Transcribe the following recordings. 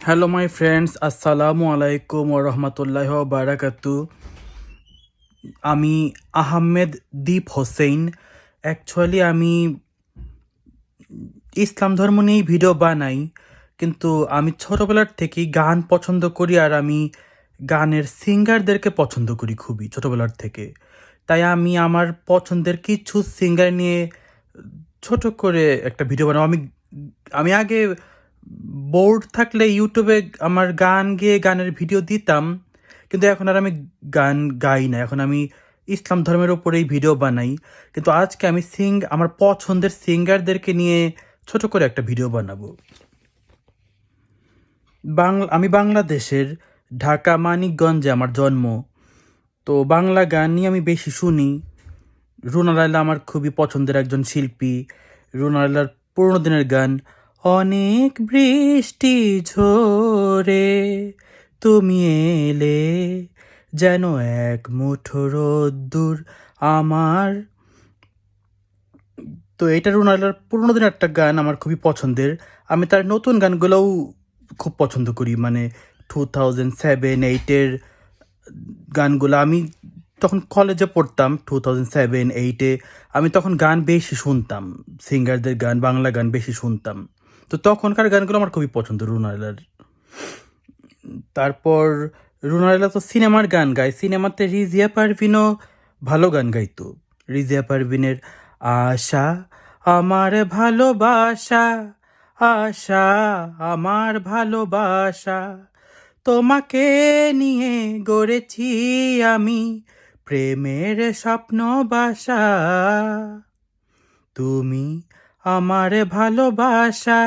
Hello my friends, আসসালামু আলাইকুম ওয়া রাহমাতুল্লাহি ওয়া বারাকাতু। আমি আহমেদ দীপ হোসেন। অ্যাকচুয়ালি আমি ইসলাম ধর্ম নিয়েই ভিডিও বানাই, কিন্তু আমি ছোটোবেলার থেকেই গান পছন্দ করি আর আমি গানের সিঙ্গারদেরকে পছন্দ করি খুবই ছোটোবেলার থেকে। তাই আমি আমার পছন্দের কিছু সিঙ্গার নিয়ে ছোট করে একটা ভিডিও বানাবো। আমি আমি আগে বোর্ড থাকলে ইউটিউবে আমার গান গেয়ে গানের ভিডিও দিতাম, কিন্তু এখন আর আমি গান গাই না। এখন আমি ইসলাম ধর্মের ওপরেই ভিডিও বানাই। কিন্তু আজকে আমি আমার পছন্দের সিঙ্গারদেরকে নিয়ে ছোট করে একটা ভিডিও বানাবো। আমি বাংলাদেশের ঢাকা মানিকগঞ্জে আমার জন্ম। তো বাংলা গান নিয়ে আমি বেশি শুনি। রুনা লায়লা আমার খুবই পছন্দের একজন শিল্পী। রুনা লায়লার পুরোনো দিনের গান, অনেক বৃষ্টি ঝরে তুমি এলে, যেন এক মুঠো রোদ্দুর আমার। তো এটা রুনা লায়লার পুরোনো দিনের একটা গান আমার খুবই পছন্দের। আমি তার নতুন গানগুলোও খুব পছন্দ করি, মানে 2007-8-এর গানগুলো। আমি তখন কলেজে পড়তাম 2007-8-এ। আমি তখন গান বেশি শুনতাম, সিঙ্গারদের গান, বাংলা গান বেশি শুনতাম। তো তখনকার গানগুলো আমার খুবই পছন্দ রুনালার। তারপর রুনালা তো সিনেমার গান গায়, সিনেমাতে রিজিয়া পারভিনও ভালো গান গাইতো। রিজিয়া পারভিনের আশা আমার ভালোবাসা, আশা আমার ভালোবাসা, তোমাকে নিয়ে গড়েছি আমি প্রেমের স্বপ্ন বাসা, তুমি আমার ভালোবাসা,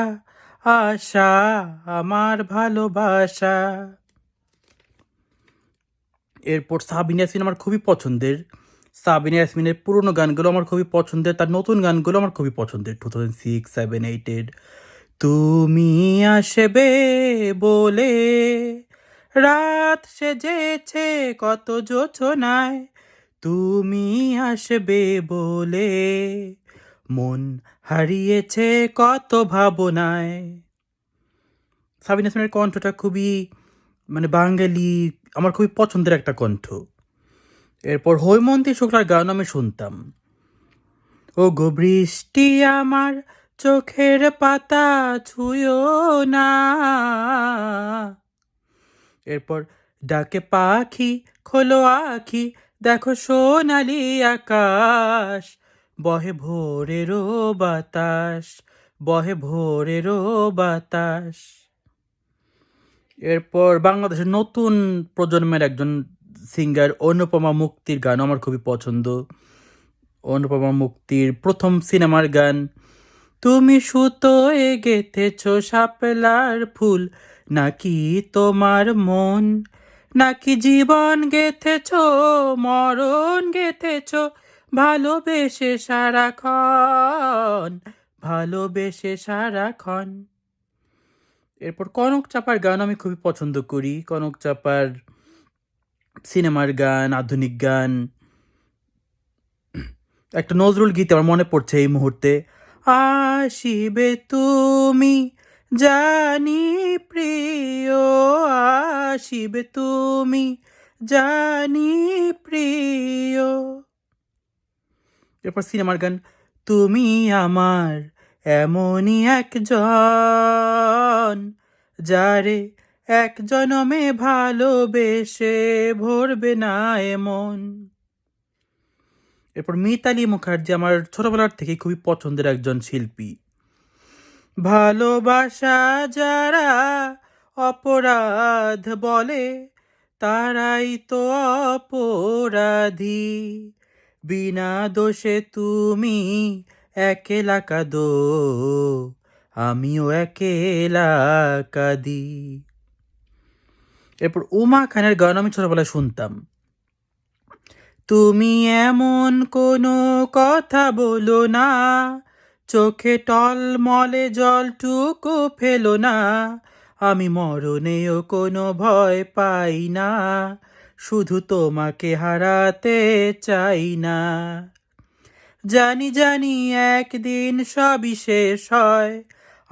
আশা আমার ভালোবাসা। এরপর সাবিনা ইয়াসমিন আমার খুবই পছন্দের। সাবিনা ইয়াসমিনের পুরোনো গানগুলো আমার খুবই পছন্দের, তার নতুন গানগুলো আমার খুবই পছন্দের 2006-7-8-এর। তুমি আসবে বলে রাত সেজেছে কত জোছনায়, তুমি আসবে বলে মন হারিয়েছে কত ভাবনায়। সাবিনা ইয়াসমিনের কণ্ঠটা খুবই, মানে বাঙালি, আমার খুবই পছন্দের একটা কণ্ঠ। এরপর হৈমন্তী শুক্লার গান আমি শুনতাম, ও গো বৃষ্টি আমার চোখের পাতা ছুঁয়ো না। এরপর ডাকে পাখি খোলো আখি, দেখো সোনালি আকাশ, বহে ভোরেরও বাতাস, বহে ভোরেরও বাতাস। এরপর বাংলাদেশের নতুন প্রজন্মের একজন সিঙ্গার অনুপমা মুক্তির গান আমার খুবই পছন্দ। অনুপমা মুক্তির প্রথম সিনেমার গান, তুমি সুতোয় গেঁথেছ শাপলার ফুল, নাকি তোমার মন, নাকি জীবন গেঁথেছ, মরণ গেঁথেছ, ভালোবেসে সারাক্ষণ, ভালোবেসে সারাক্ষণ। এরপর কনক চাপার গান আমি খুবই পছন্দ করি। কনক চাপার সিনেমার গান, আধুনিক গান। একটা নজরুল গীত আমার মনে পড়ছে এই মুহূর্তে, আসিবে তুমি জানি প্রিয়, আসিবে তুমি জানি প্রিয়। এরপর সিনেমার গান, তুমি আমার এমনই একজন, যারে এক জনমে ভালোবেসে ভরবে না এমন। এরপর মিতালি মুখার্জি আমার ছোটবেলার থেকে খুবই পছন্দের একজন শিল্পী। ভালোবাসা যারা অপরাধ বলে, তারাই তো অপরাধী, বিনা দোষে তুমি একেলা কাঁদো, আমিও একেলা কাঁদি। এরপর উমা খানের গান আমি ছোটবেলায় শুনতাম, তুমি এমন কোনো কথা বলো না, চোখে টলমলে জলটুকু ফেলো না, আমি মরণেও কোনো ভয় পাই না, শুধু তোমাকে হারাতে চাই না, জানি জানি একদিন সবই শেষ হয়,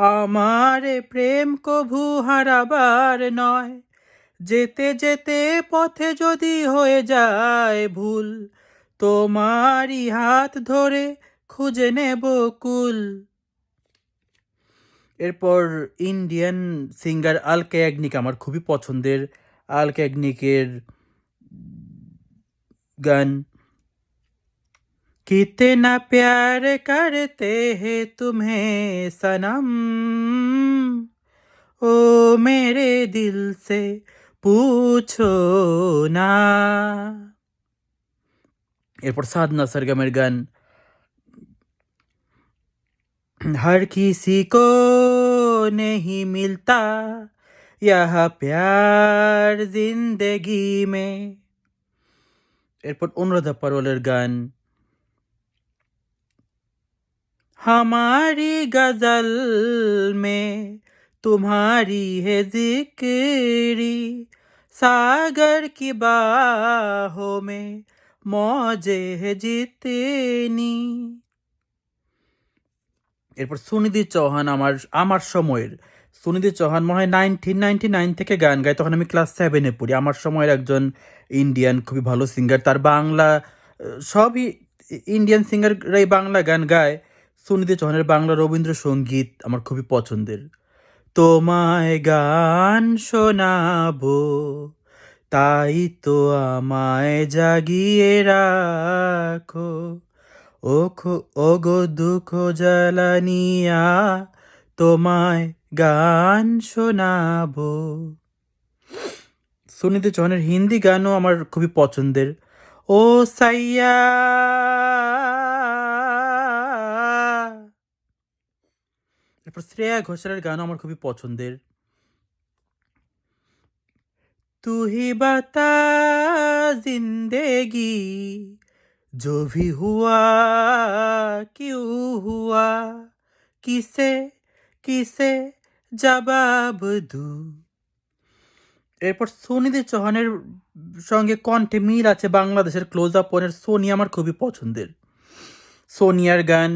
আমারে প্রেম কভু হারাবার নয়, যেতে যেতে পথে যদি হয়ে যায় ভুল, তোমারই হাত ধরে খুঁজে নেব কুল। এরপর ইন্ডিয়ান সিঙ্গার আলকা ইয়াগনিক আমার খুবই পছন্দের। আলকা ইয়াগনিকের গান कितना प्यार करते हैं तुम्हें सनम, ओ मेरे दिल से पूछो ना। এরপর সাধনা सरगमेर গান हर किसी को नहीं मिलता यह प्यार जिंदगी में। এরপর অনুরাধা পরওয়ালের গান हमारी गजल में तुम्हारी है जिक्री, सागर की बाहों में मौजे है जितनी। এরপর সুনিধি চৌহান আমার আমার সময়ের সুনিধি চৌহান মনে হয় 1999 থেকে গান গায়, তখন আমি ক্লাস 7-এ পড়ি। আমার সময়ের একজন ইন্ডিয়ান খুবই ভালো সিঙ্গার। তার বাংলা সবই ইন্ডিয়ান সিঙ্গাররাই বাংলা গান গায়। সুনিধি চৌহানের বাংলা রবীন্দ্রসঙ্গীত আমার খুবই পছন্দের। তোমায় গান শোনাবো তাই তো আমায় জাগিয়ে রাখো, ওগো দুঃখ জ্বালানিয়া তোমায় গান শোনাবো। সুনিধি চৌহানের হিন্দি গানও আমার খুবই পছন্দের। ও সাইয়া, এরপর শ্রেয়া ঘোষালের গানও আমার খুবই পছন্দের। तू ही बता जिंदगी जो भी हुआ क्यों हुआ, किसे किसे জবাব দু। এরপর সুনিধি চৌহানের সঙ্গে কণ্ঠে মিল আছে বাংলাদেশের ক্লোজ আপ ওয়ানের সোনি আমার খুবই পছন্দের। সোনিয়ার গান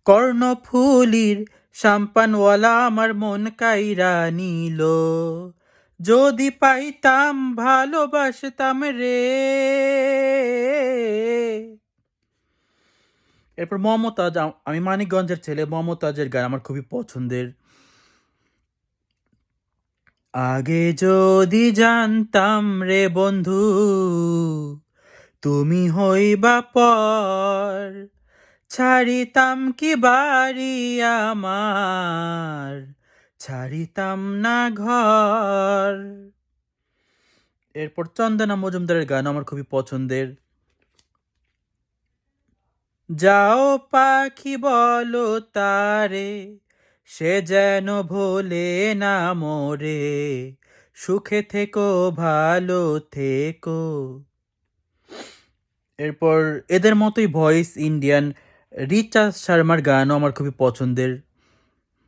কর্ণফুলির সাম্পানওয়ালা আমার মন কাইরা নিল, যদি পাইতাম ভালোবাসতাম রে। এরপর মমতাজ, আমি মানিকগঞ্জের ছেলে, মমতাজের গান আমার খুবই পছন্দের। আগে যদি জানতাম রে বন্ধু তুমি হইবা পর, ছাড়িতাম কি বাড়ি আমার, ছাড়িতাম না ঘর। এরপর চন্দনা মজুমদারের গান আমার খুবই পছন্দের। যাও পাখি বলো তারে সে যেন ভোলে না মোরে, সুখে থেকো ভালো থেকো। এরপর এদের মতোই ভয়েস ইন্ডিয়ান রিচা শর্মার গানও আমার খুবই পছন্দের।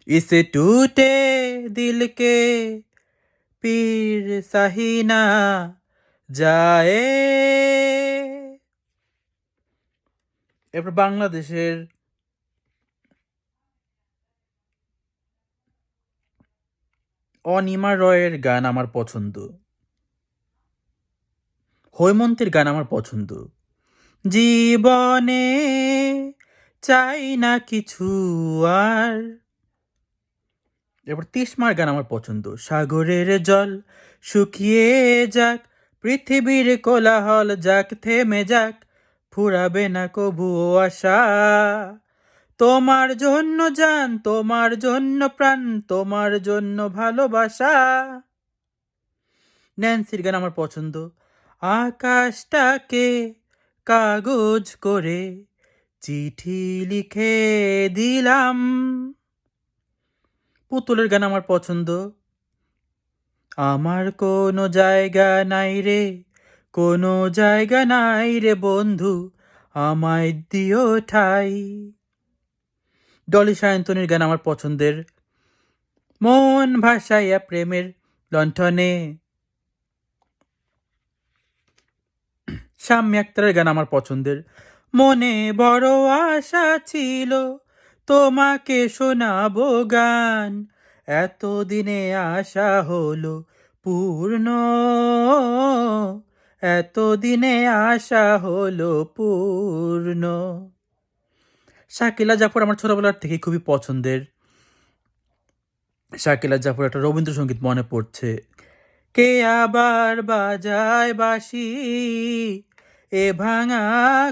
ইসে টুটে দিলকে পীর সাহিনা যায়। এরপর বাংলাদেশের অনিমা রয়ের গান আমার পছন্দ। হৈমন্তীর গান আমার পছন্দ। জীবনে চাই না কিছু আর। এরপর তিশমার গান আমার পছন্দ। সাগরের জল শুকিয়ে যাক, পৃথিবীর কোলাহল যাক থেমে যাক, ফুরাবে না কবুও আশা, তোমার জন্য জান, তোমার জন্য প্রাণ, তোমার জন্য ভালোবাসা। ন্যান্সির গান আমার পছন্দ। আকাশটাকে কাগজ করে চিঠি লিখে দিলাম। পুতুলের গান আমার পছন্দ। আমার কোনো জায়গা নাই রে, কোনো জায়গা নাই রে বন্ধু, আমায় দিও ঠাই। ডলি সায়ন্তনীর গান আমার পছন্দের। মন ভাসাইয়া প্রেমের লণ্ঠনে। শাম্মী আক্তারের গান আমার পছন্দের। মনে বড় আশা ছিল তোমাকে শোনাবো গান, এতদিনে আশা হলো পূর্ণ, এতদিনে আশা হলো পূর্ণ। শাকিলা জাফর আমার ছোটবেলার থেকে খুবই পছন্দের। শাকিলা জাফর একটা রবীন্দ্রসঙ্গীত মনে পড়ছে। কে আবার বাজায় বাঁশি এ ভাঙা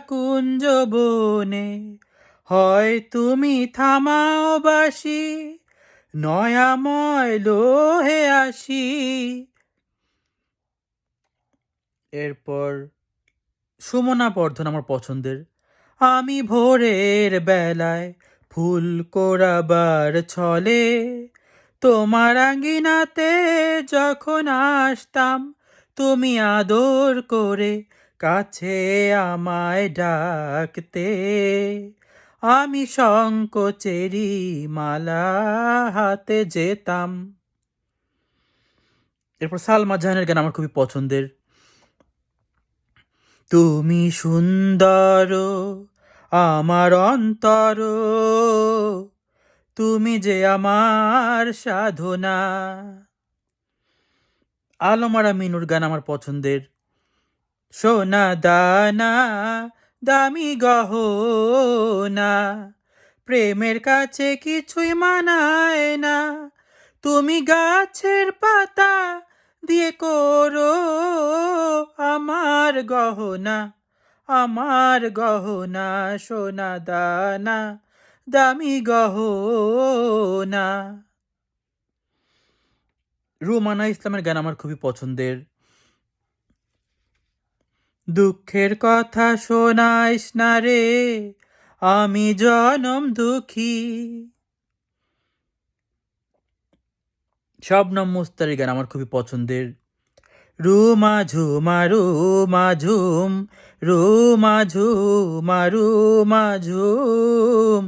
কুঞ্জ বনে, হয় তুমি থামাও বাঁশি, নয়াময় লোহে আসি। এরপর সুমনা বর্ধন আমার পছন্দের। আমি ভোরের বেলায় ফুল কোড়াবার ছলে তোমার আঙ্গিনাতে যখন আসতাম, তুমি আদর করে কাছে আমায় ডাকতে, আমি সংকোচেরি মালা হাতে যেতাম। এরপর সালমা জাহানের গান আমার খুবই পছন্দের। তুমি সুন্দর আমার অন্তর, তুমি যে আমার সাধনা। আলমারা মিনুর গান আমার পছন্দের। সোনা দানা দামি গহনা, প্রেমের কাছে কিছুই মানায় না, তুমি গাছের পাতা দিয়ে করো আমার গহনা, আমার গহনা, সোনা দানা দামি গহনা। রুমানা ইসলামের গান আমার খুবই পছন্দের। দুঃখের কথা শোনাইস না রে, আমি জনম দুঃখী। শবনম মুস্তারির গান আমার খুবই পছন্দের। রুমা ঝুমা রুমা ঝুম, রুমা ঝুমা রুমা ঝুম,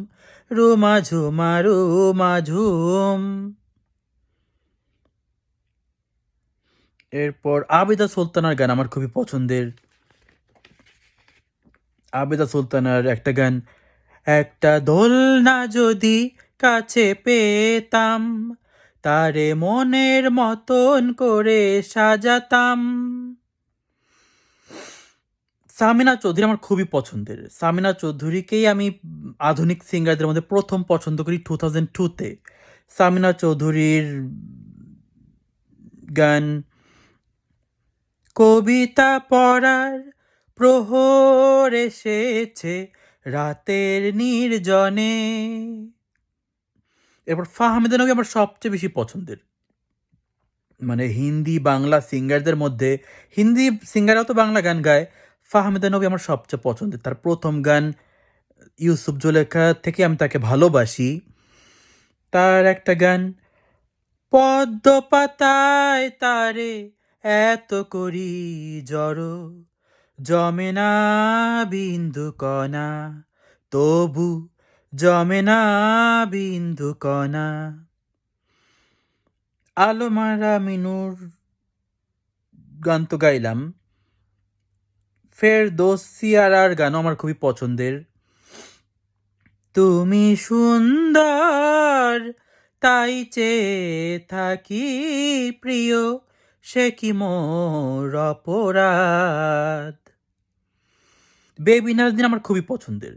রুমা ঝুমা রুমা ঝুম। এরপর আবিদা সুলতানার গান আমার খুবই পছন্দের। আবিদা সুলতানার একটা গান, একটা দোলনা যদি কাছে পেতাম, তারে মনের মতন করে সাজাতাম। সামিনা চৌধুরী আমার খুবই পছন্দের। সামিনা চৌধুরীকেই আমি আধুনিক সিঙ্গারদের মধ্যে প্রথম পছন্দ করি 2002-তে। সামিনা চৌধুরীর গান, কবিতা পড়ার প্রহর এসেছে রাতের নির্জনে। এরপর ফাহমিদা নবী আমার সবচেয়ে বেশি পছন্দের। মানে হিন্দি বাংলা সিঙ্গারদের মধ্যে, হিন্দি সিঙ্গাররাও তো বাংলা গান গায়, ফাহমিদা নবী আমার সবচেয়ে পছন্দের। তার প্রথম গান ইউসুফ জুলেখা থেকে আমি তাকে ভালোবাসি। তার একটা গান, পদ্ম পাতায় তারে এত করি জড়ো, জমে না বিন্দু কণা, তবু জমে না বিন্দু কণা। আলমারা মিনুর গান তো গাইলাম। ফেরদৌসিয়ারার গানও আমার খুবই পছন্দের। তুমি সুন্দর তাই চেয়ে থাকি প্রিয়, সে কি মোর অপরাধ। বেবি নাজনীন আমার খুবই পছন্দের।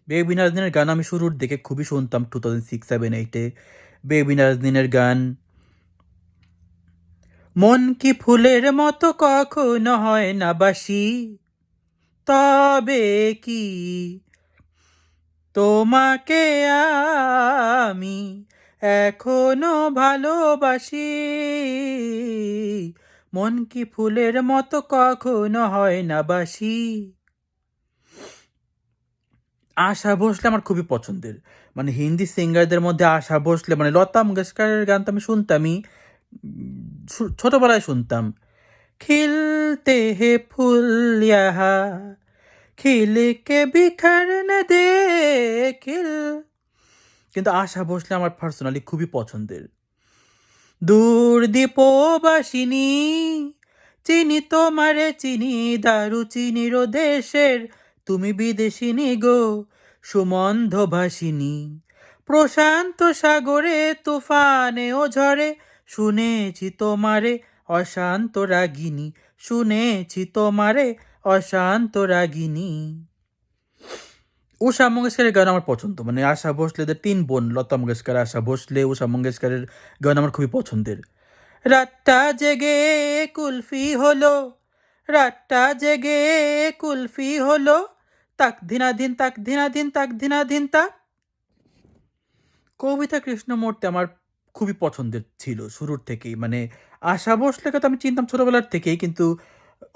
বেবি নাজনীনের গান আমি শুরুর দিকে খুবই শুনতাম 2006-7-8-এ। বেবি নাজনীনের গান, মন কি ফুলের মতো কখনো হয় না বাসি, তবে কি তোমাকে আমি এখনো ভালোবাসি, মন কি ফুলের মতো কখনো হয় না বাসি। আশা ভোসলে আমার খুবই পছন্দের। মানে হিন্দি সিঙ্গারদের মধ্যে আশা ভোসলে, মানে লতা মঙ্গেশকরের গান তো আমি শুনতামই, ছোটবেলায় শুনতাম। খিলতে হে ফুল ইহা খিল কে বিখর না দে খিল। কিন্তু আশা ভোসলে আমার পার্সোনালি খুবই পছন্দের। দূর দীপবাসিনী চিনি তোমারে চিনি, দারু চিনির দেশের তুমি বিদেশিনী গো, সুমন্ধ ভাসিনী প্রশান্ত সাগরে তুফানে ও ঝড়ে শুনেছি তোমারে অশান্ত রাগিনী, শুনেছি তোমারে অশান্ত রাগিনী। উষা মঙ্গেশকরের গান আমার পছন্দ, মানে আশা ভোসলেদের 3 বোন, লতা মঙ্গেশকর, আশা ভোসলে, উষা মঙ্গেশকরের গান আমার খুবই পছন্দের। রাতটা জেগে কুলফি হলো, রাতটা জেগে কুলফি হলো, তাক ধিনাধিন তাক ধিনাধিন তাক ধিনাধিন তাক। কবিতা কৃষ্ণমূর্তি আমার খুবই পছন্দের ছিল শুরুর থেকেই, মানে আশা ভোসলেকে তো আমি চিনতাম ছোটবেলার থেকেই, কিন্তু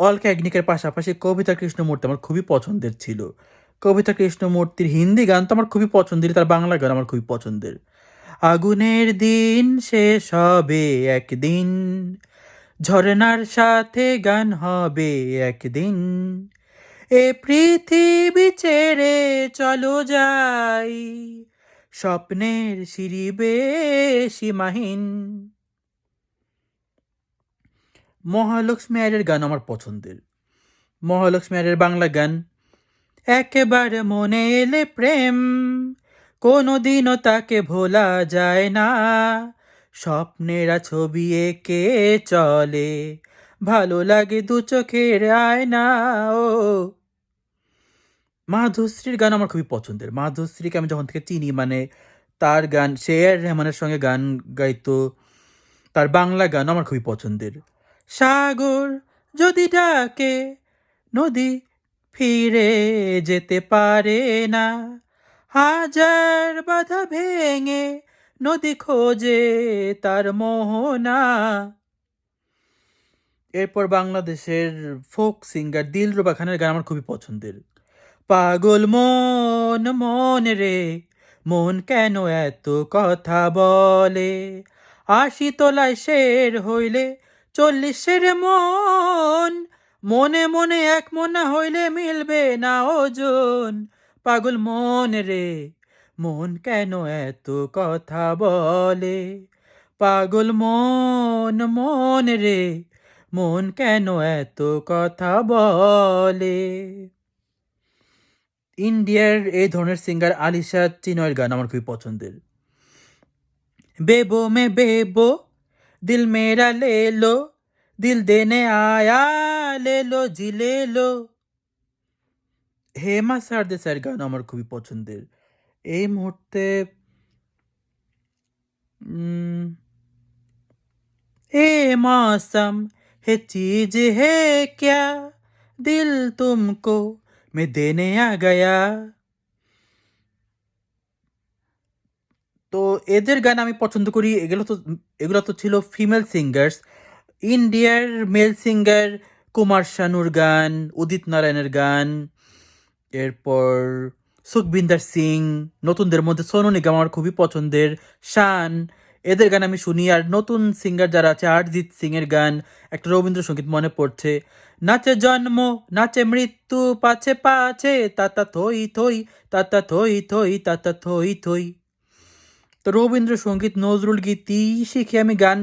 অলকা ইয়াগনিকের পাশাপাশি কবিতা কৃষ্ণমূর্তি আমার খুবই পছন্দের ছিল। কবিতা কৃষ্ণমূর্তির হিন্দি গান তো আমার খুবই পছন্দের, তার বাংলা গান আমার খুবই পছন্দের। আগুনের দিন শেষ হবে একদিন, ঝরনার সাথে গান হবে একদিন, এ পৃথিবী ছেড়ে চলো যাই, স্বপ্নের সিঁড়ি বেয়ে সীমাহীন। মহালক্ষ্মী আয়ের গান আমার পছন্দের। মহালক্ষ্মী আয়ের বাংলা গান, একেবারে মনে এলে প্রেম, কোনোদিনও তাকে ভোলা যায় না, স্বপ্নেরা ছবি এঁকে চলে, ভালো লাগে দু চোখের আয়না। ও মাধুশ্রীর গান আমার খুবই পছন্দের। মাধুশ্রীকে আমি যখন থেকে চিনি, মানে তার গান, সে আর রহমানের সঙ্গে গান গাইতো, তার বাংলা গান আমার খুবই পছন্দের। সাগর যদি ডাকে নদী ফিরে যেতে পারে না, হাজার বাধা ভেঙে নদী খোঁজে তার মোহনা। এরপর বাংলাদেশের ফোক সিঙ্গার দিলরুবা খানের গান আমার খুবই পছন্দের। পাগল মন মন রে, মন কেন এত কথা বলে, 80 তলায় শের হইলে 40-এর মন, মনে মনে এক মনা হইলে মিলবে না ওজন। পাগল মন রে, মন কেন এত কথা বলে, পাগল মন মন রে, মন কেন এত কথা বলে। ইন্ডিয়ার এই ধরনের সিঙ্গার আলিশা চিনয়ের গান আমার খুবই পছন্দের। বেবো মে বেবো দিল মেরা লে লো, দিল দেনে আয়া লে লো জি লে লো। হেমা সারদেসাইয়ের গান আমার খুবই পছন্দের। এই মুহূর্তে এ মৌসম হে চিজ হে ক্যা, দিল তুমকো মে দেনে আ গয়া। তো এদের গান আমি পছন্দ করি। এগুলো তো ছিল ফিমেল সিঙ্গার্স। ইন্ডিয়ার মেল সিঙ্গার কুমার শানুর গান, উদিত নারায়ণের গান, এরপর সুখবিন্দর সিং, নতুনদের মধ্যে সোনু নিগম আমার খুবই পছন্দের, শান, এদের গান আমি শুনি। আর নতুন সিঙ্গার যারা আছে, অরিজিৎ সিং এর গান, একটা রবীন্দ্রসঙ্গীত মনে পড়ছে, নাচে জন্ম নাচে মৃত্যু পাছে পাছে তাতা থই থই, তাতা থই থই, তাতা থই থই। তো রবীন্দ্রসঙ্গীত, নজরুল গীতি আমি গান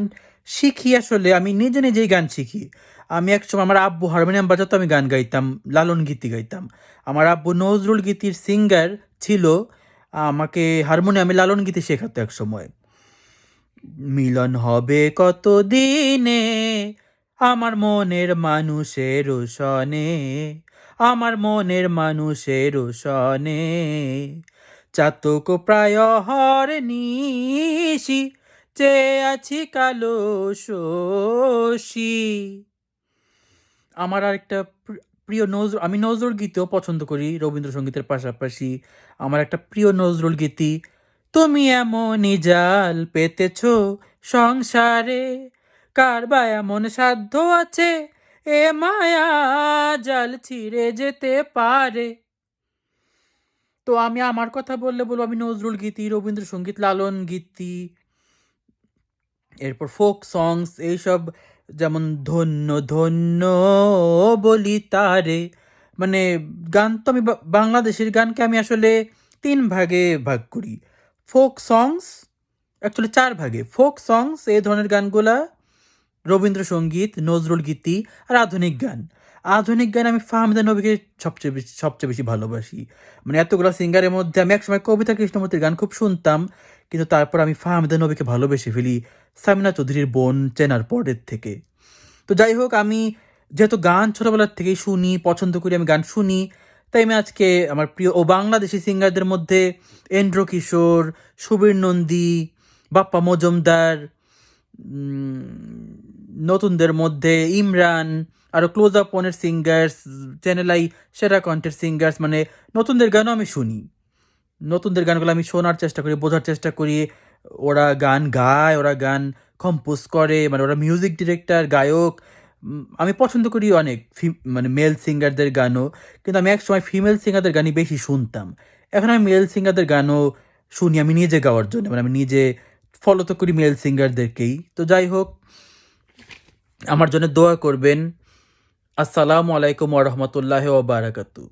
শিখি। আসলে আমি নিজে নিজেই গান শিখি। আমি একসময় আমার আব্বু হারমোনিয়াম বাজাতো, আমি গান গাইতাম, লালন গীতি গাইতাম। আমার আব্বু নজরুল গীতির সিঙ্গার ছিল, আমাকে হারমোনিয়ামে লালন গীতি শেখাতো এক সময়। মিলন হবে কত দিনে আমার মনের মানুষের সনে, আমার মনের মানুষের সনে, চাতক প্রায় হর নিশি, চেয়ে আছি কালো শশী। আমার আরেকটা প্রিয় আমি নজরুল গীতিও পছন্দ করি রবীন্দ্রসঙ্গীতের পাশাপাশি। আমার একটা প্রিয় নজরুল গীতি, তুমি এমনই জাল পেতেছ সংসারে, কার বা এমন সাধ্য আছে এ মায়া জাল ছিঁড়ে যেতে পারে। তো আমি আমার কথা বলবো আমি নজরুল গীতি, রবীন্দ্রসঙ্গীত, লালন গীতি, এরপর ফোক সংস, এইসব, যেমন ধন্য ধন্য বলি তারে, মানে গান তো আমি বাংলাদেশের গানকে আমি আসলে 3 ভাগে ভাগ করি। ফোক সংস, অ্যাকচুয়ালি 4 ভাগে। ফোক সংস এই ধরনের গানগুলা, রবীন্দ্রসঙ্গীত, নজরুল গীতি আর আধুনিক গান। আধুনিক গানে আমি ফাহমিদা নবীকে সবচেয়ে বেশি ভালোবাসি। মানে এতগুলো সিঙ্গারের মধ্যে আমি একসময় কবিতা কৃষ্ণমূর্তির গান খুব শুনতাম। কিন্তু তারপর আমি ফাহমিদা নবীকে ভালোবেসে ফেলি সামিনা চৌধুরীর বোন চেনার পরের থেকে। তো যাই হোক, আমি যেহেতু গান ছোটবেলার থেকেই শুনি, পছন্দ করি, আমি গান শুনি, তাই আমি আজকে আমার প্রিয় ও বাংলাদেশি সিঙ্গারদের মধ্যে এন্ড্র কিশোর, সুবীর নন্দী, বাপ্পা মজুমদার, নতুনদের মধ্যে ইমরান, আরও ক্লোজ আপ ওয়ানের সিঙ্গার্স, চ্যানেল আই সেরা কণ্ঠের সিঙ্গার্স, মানে নতুনদের গানও আমি শুনি। নতুনদের গানগুলো আমি শোনার চেষ্টা করি, বোঝার চেষ্টা করি। ওরা গান গায়, ওরা গান কম্পোজ করে, মানে ওরা মিউজিক ডিরেক্টর, গায়ক। আমি পছন্দ করি অনেক মানে মেল সিঙ্গারদের গানও, কিন্তু আমি একসময় ফিমেল সিঙ্গারদের গানই বেশি শুনতাম। এখন আমি মেল সিঙ্গারদের গানও শুনি আমি নিজে গাওয়ার জন্য, মানে আমি নিজে ফলো তো করি মেল সিঙ্গারদেরকেই। তো যাই হোক, আমার জন্য দোয়া করবেন। আসসালামু আলাইকুম ওয়া রাহমাতুল্লাহি ওয়া বারাকাতুহু।